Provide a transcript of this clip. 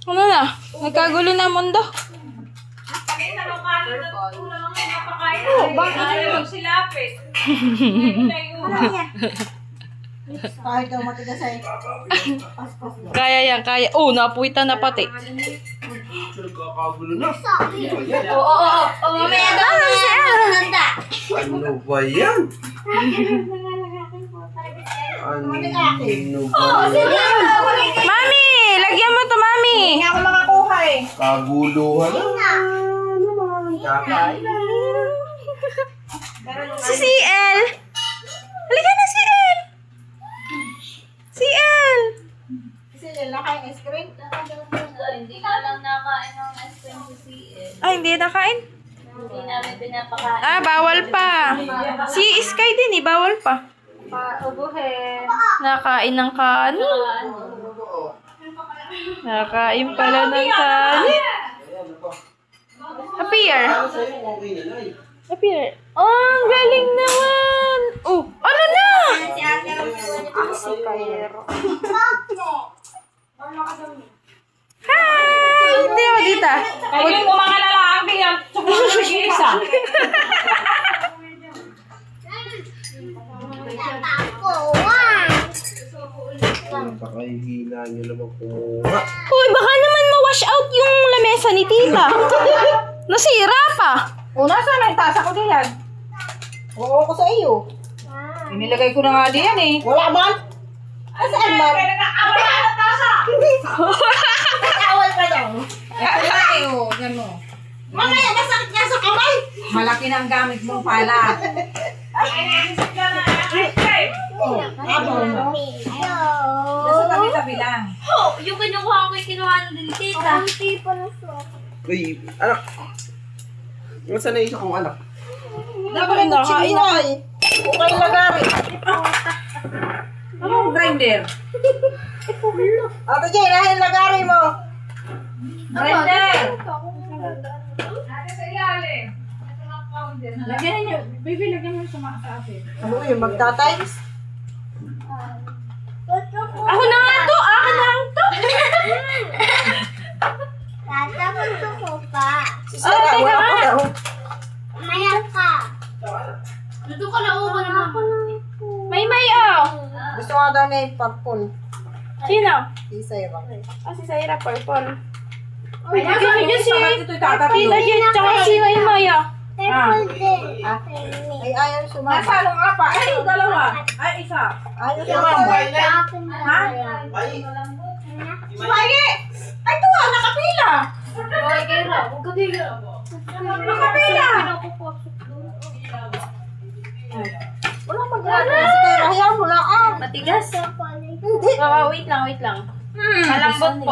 Ano na? Nagkagulo na ang mundo. Oh, bakit silapit? Kahit daw matigas ay paspas daw. Kaya yan, kaya. Oh, napuwitan na pati. Nagkakagulo na. Oo, mamaya daw na. Ano ba yan? Ano ba yan? Mami! Lagyan mo to, Mami! Hindi ako makakuha eh. Kaguluhan na. Ano naman? Kakain na. Si CL! Halika na, CL! CL! Kasi lalaki ang ice cream. Hindi ka lang nakain ng ice cream sa CL. Ay, hindi nakain. Hindi namin pinapakain. Ah, bawal pa. Si Sky din eh, bawal pa. Ubuhin. Nakain ng kanin. Nakain pala ng kanin. Appear. Appear. Oh, ang galing naman. Oh, ano na? Si Kayero. Hi! Hindi ako dita. Kayo yung mga lalaki yan. Tsaka nag-iisa. Napakahihina nyo naman kumuha. Uy, baka naman ma-wash out yung lamesa ni tita. Nasira pa. O, nasaan na yung tasa ko diyan? Oo ko sa iyo. Inilagay ko na nga diyan eh. Wala man? Saan man? Nag-awal pa daw. Ito na eh, oh. Yan mo. Mamaya, masakit nga sa kamay. Malaki na ang gamit mong pala. Nasa tabi-tabi lang. Yung kinukuha ko yung kinuha na din tita. Uy, anak. Nasaan na isa kong anak? Dapat ang kutsilyo ay. Okay lagari. Anong grinder? Ate Jay, nahin lagari mo. Grinder! Lagyan niyo. Baby, lagyan mo sa akin. Ano yung magtatimes? Ako na nga to. Akin na lang to. Tata, gusto ko pa. Si Sarah, teka wala nga. pa daw. Maya ka. Dito ka na uko naman. May oh. Gusto nga daw na yung purple. Sino? Si Sarah. Ah, si Zaira Purple. Ay, Lagyan niyo si ito'y tatapos. Tita Jet, tsaka si Maymay ah. Purple din. Ay, ayaw sumama. Nasa anong apa? Ay, dalawa. Ay, isa. Ayaw sumama. Sa akin na yan. Sumagi! Ay, tuwa, nakapila. Hoy, Kira, huwag ka tigil. Nakapila. Walang mag-ano. Si Sarah, hayaan mo lang. Matigas. Hindi. Wait lang. Malambot po.